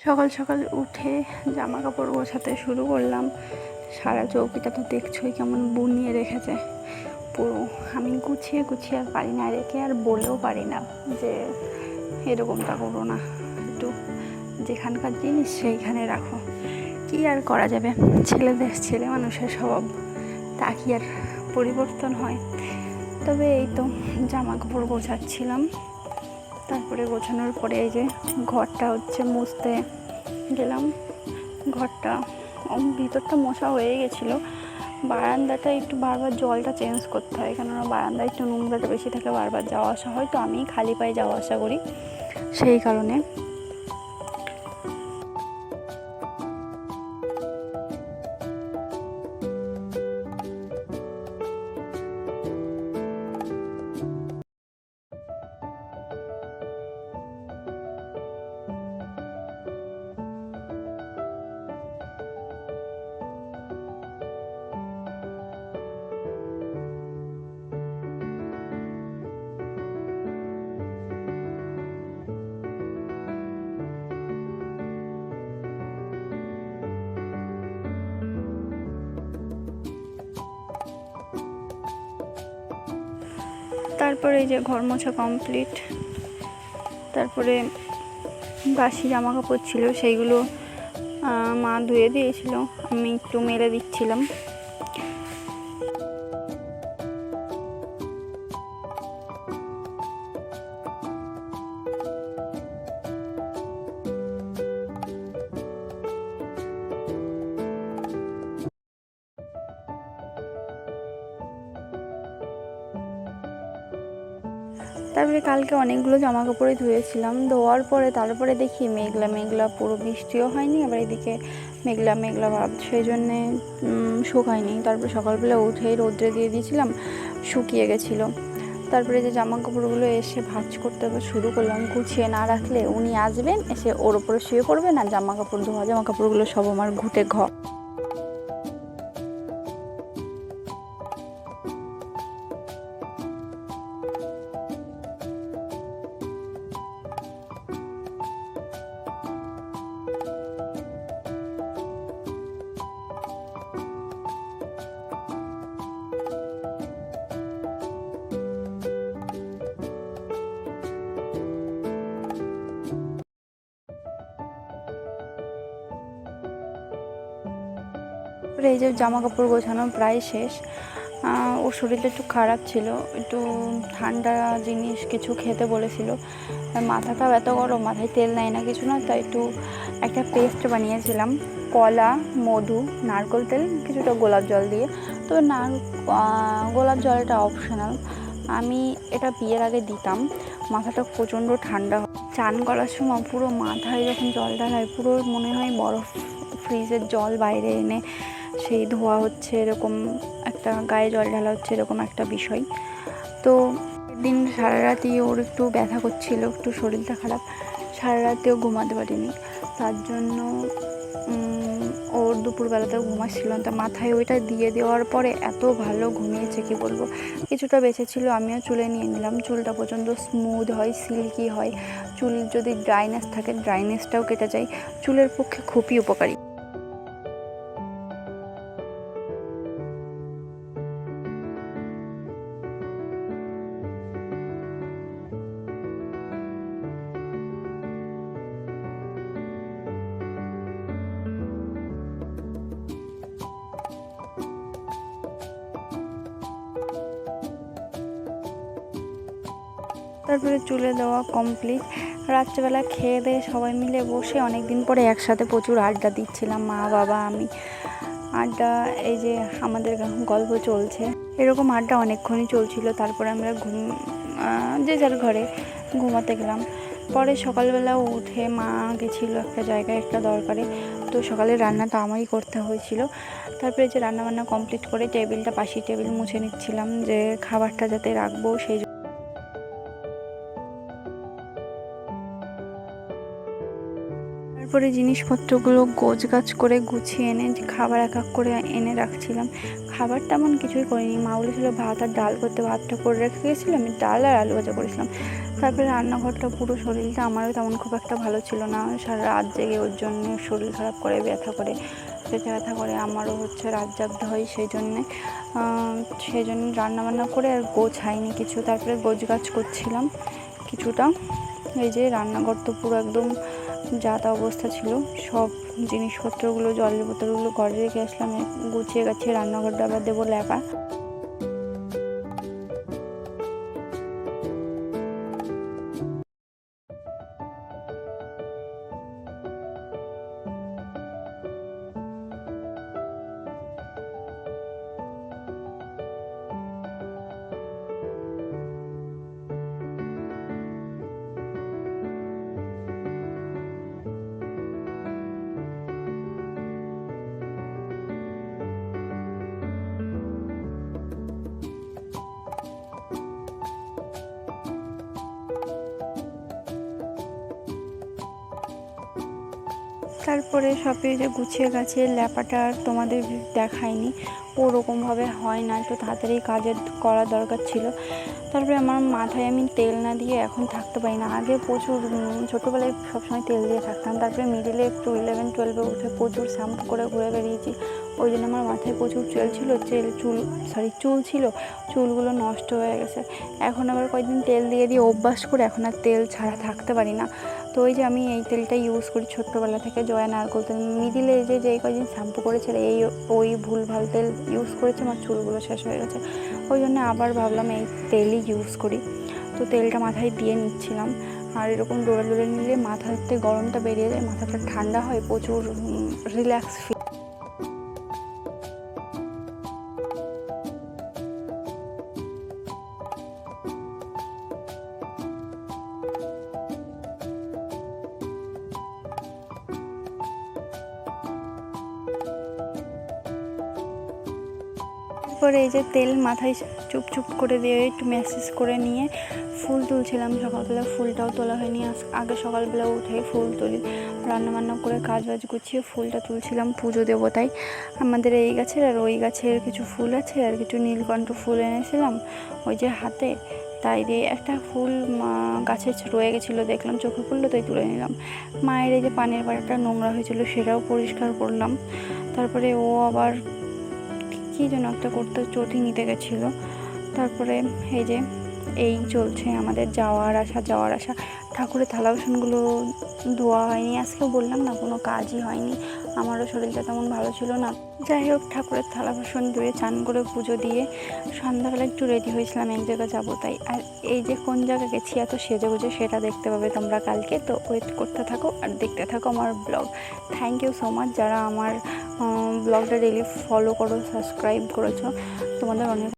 সকাল সকাল উঠে জামা কাপড় গোছাতে শুরু করলাম। সারা চৌকিটা তো দেখছোই কেমন বুনিয়ে রেখেছে পুরো। আমি গুছিয়ে গুছিয়ে আর পারি না, রেখে আর বলেও পারি না যে এরকমটা করো না, একটু যেখানকার জিনিস সেইখানে রাখো। কি আর করা যাবে, ছেলে মানুষের স্বভাব, তা কি আর পরিবর্তন হয়। তবে এই তো জামা কাপড় গোছাচ্ছিলাম। তারপরে গোছানোর পরে এই যে ঘরটা মুছতে গেলাম। ঘরটা ভিতরটা মোছা হয়ে গেছিলো। বারান্দাটা একটু বারবার জলটা চেঞ্জ করতে হয়, কেননা বারান্দায় একটু নোংরাটা বেশি থাকে, বারবার যাওয়া আসা হয়, তো আমি খালি পায়ে যাওয়া আসা করি, সেই কারণে। তারপরে এই যে ঘর মোছা কমপ্লিট। তারপরে বাসি জামা কাপড় ছিল, সেইগুলো মা ধুয়ে দিয়েছিল, আমি একটু মেলে দিচ্ছিলাম। তারপরে কালকে অনেকগুলো জামা কাপড়ই ধুয়েছিলাম, ধোয়ার পরে তারপরে দেখি মেঘলা মেঘলা, পুরো বৃষ্টিও হয়নি, আবার এদিকে মেঘলা মেঘলা ভাব, সেই জন্যে শুকায়নি। তারপরে সকালবেলা উঠেই রোদ্রে দিয়ে দিয়েছিলাম, শুকিয়ে গেছিলো। তারপরে যে জামা কাপড়গুলো এসে ভাঁজ করতে শুরু করলাম। গুছিয়ে না রাখলে উনি আসবেন, এসে ওর ওপরে শুয়ে পড়বেন, আর জামা কাপড় ধোয়া জামা কাপড়গুলো সব আমার ঘুটে এই যে জামা কাপড় গোছানো প্রায় শেষ। ওর শরীরটা একটু খারাপ ছিল, একটু ঠান্ডা জিনিস কিছু খেতে বলেছিল। মাথাটাও এত গরম, মাথায় তেল নেয় না কিছু না, তাই একটু একটা পেস্ট বানিয়েছিলাম, কলা, মধু, নারকেল তেল, কিছুটা গোলাপ জল দিয়ে। তবে গোলাপ জলটা অপশনাল, আমি এটা বিয়ের আগে দিতাম। মাথাটা প্রচণ্ড ঠান্ডা, চান করার সময় পুরো মাথায় যখন জল ঢালায় পুরো মনে হয় বরফ, ফ্রিজের জল বাইরে এনে সেই ধোয়া হচ্ছে, এরকম একটা গায়ে জল ঢালা হচ্ছে, এরকম একটা বিষয়। তো দিন সারা রাতই ওর একটু ব্যথা করছিল, একটু শরীরটা খারাপ, সারা রাতেও ঘুমাতে পারিনি। তার জন্য ওর দুপুরবেলাতেও ঘুমাচ্ছিল না, তা মাথায় ওইটা দিয়ে দেওয়ার পরে এত ভালো ঘুমিয়েছে কি বলবো। কিছুটা বেঁচেছিল, আমিও চুলে নিয়ে নিলাম। চুলটা প্রচণ্ড স্মুথ হয়, সিল্কি হয়। চুল যদি ড্রাইনেস থাকে, ড্রাইনেসটাও কেটে যায়, চুলের পক্ষে খুবই উপকারী। তারপরে চুলে দেওয়া কমপ্লিট। রাত্রেবেলা খেয়ে দিয়ে সবাই মিলে বসে অনেক দিন পরে একসাথে প্রচুর আড্ডা দিচ্ছিলাম, মা বাবা আমি। আড্ডা, এই যে আমাদের গল্প চলছে, এরকম আড্ডা অনেকক্ষণই চলছিল। তারপরে আমরা যে যার ঘরে ঘুমাতে গেলাম। পরে সকালবেলা উঠে মা গেছিলো একটা জায়গায়, একটা দরকারে, তো সকালে রান্নাটা আমারই করতে হয়েছিল। তারপরে যে রান্নাবান্না কমপ্লিট করে টেবিলটা, পাশি টেবিল মুছে নিচ্ছিলাম, যে খাবারটা যাতে রাখবো সেই। তারপরে জিনিসপত্রগুলো গোছগাছ করে গুছিয়ে এনে খাবার এক এক করে এনে রাখছিলাম। খাবার তেমন কিছুই করিনি, মা বলেছিল ভাত আর ডাল করতে, ভাতটা করে রেখে গেছিলাম, আমি ডাল আর আলু ভাজা করেছিলাম। তারপরে রান্নাঘরটা পুরো, শরীরটা আমারও তেমন খুব একটা ভালো ছিল না, সারা রাত জেগে ওর জন্য শরীর খারাপ করে, ব্যথা করে, পেটে ব্যথা করে, আমারও হচ্ছে রাত জাগতে হয়, সেই জন্য রান্নাবান্না করে আর গোছাইনি কিছু। তারপরে গোছগাছ করছিলাম কিছুটা। এই যে রান্নাঘর তো পুরো একদম যা তা অবস্থা ছিল, সব জিনিসপত্রগুলো, জলের বোতলগুলো ঘরে রেখে আসলাম, গুছিয়ে গাছিয়ে রান্নাঘরটা আবার দেবো ল্যাপা। তারপরে সবই যে গুছিয়ে গাছিয়ে ল্যাপাটা আর তোমাদের দেখায়নি, ওরকমভাবে হয় না, একটু তাড়াতাড়ি কাজের করা দরকার ছিল। তারপরে আমার মাথায় আমি তেল না দিয়ে এখন থাকতে পারি না। আগে প্রচুর ছোটোবেলায় সবসময় তেল দিয়ে থাকতাম, তারপরে মিডিলে একটু 11-12 উঠে প্রচুর শ্যাম্পু করে ঘুরে বেরিয়েছি, ওই জন্য আমার মাথায় প্রচুর চুল ছিল, চুলগুলো নষ্ট হয়ে গেছে। এখন আবার কয়েকদিন তেল দিয়ে দিয়ে অভ্যাস করে এখন আর তেল ছাড়া থাকতে পারি না। তো ওই যে আমি এই তেলটা ইউজ করি ছোট্টোবেলা থেকে, জয়া নারকোল তেল। মিডিলে যেই কয়েকদিন শ্যাম্পু করেছিল ওই ভুলভাল তেল ইউজ করেছে, আমার চুলগুলো শেষ হয়ে গেছে, ওই জন্য আবার ভাবলাম এই তেলই ইউজ করি। তো তেলটা মাথায় দিয়ে নিচ্ছিলাম, আর এরকম ডোলে নিলে মাথাতে গরমটা বেরিয়ে যায়, মাথাটা ঠান্ডা হয়, প্রচুর রিল্যাক্স ফিল। তারপরে এই যে তেল মাথায় চুপ করে দিয়ে একটু ম্যাসেজ করে নিয়ে ফুল তুলছিলাম। সকালবেলা ফুলটাও তোলা হয়নি, আগে সকালবেলা উঠে ফুল তুলি, রান্নাবান্না করে কাজ বাজ গুছিয়ে ফুলটা তুলছিলাম পুজো দেবো তাই। আমাদের এই গাছের আর ওই গাছের কিছু ফুল আছে, আর কিছু নীলকণ্ঠ ফুল এনেছিলাম ওই যে হাতে, তাই দিয়ে একটা ফুল গাছে রয়ে গেছিলো, দেখলাম চোখে পড়লো তাই তুলে নিলাম। মায়ের এই যে পানের বাড়িটা নোংরা হয়েছিল সেটাও পরিষ্কার করলাম। তারপরে ও আবার কী যেন একটা করতে চটি নিতে গেছিলো। তারপরে এই চলছে আমাদের যাওয়ার আসা। ঠাকুরের থালা বাসনগুলো ধোয়া হয়নি, আজকেও বললাম না কোনো কাজই হয়নি, আমারও শরীরটা তেমন ভালো ছিল না। যাই হোক, ঠাকুরের থালা বাসন ধুয়ে চান করে পুজো দিয়ে সন্ধ্যাবেলা একটু রেডি হয়েছিলাম, এক জায়গায় যাবো তাই। আর এই যে কোন জায়গায় গেছি এত সেজে গুজে, সেটা দেখতে পাবে তোমরা কালকে। তো ওয়েট করতে থাকো আর দেখতে থাকো আমার blog. Thank you so much যারা আমার ব্লগটা ডেলি ফলো করো, সাবস্ক্রাইব করেছো, তোমাদের অনেক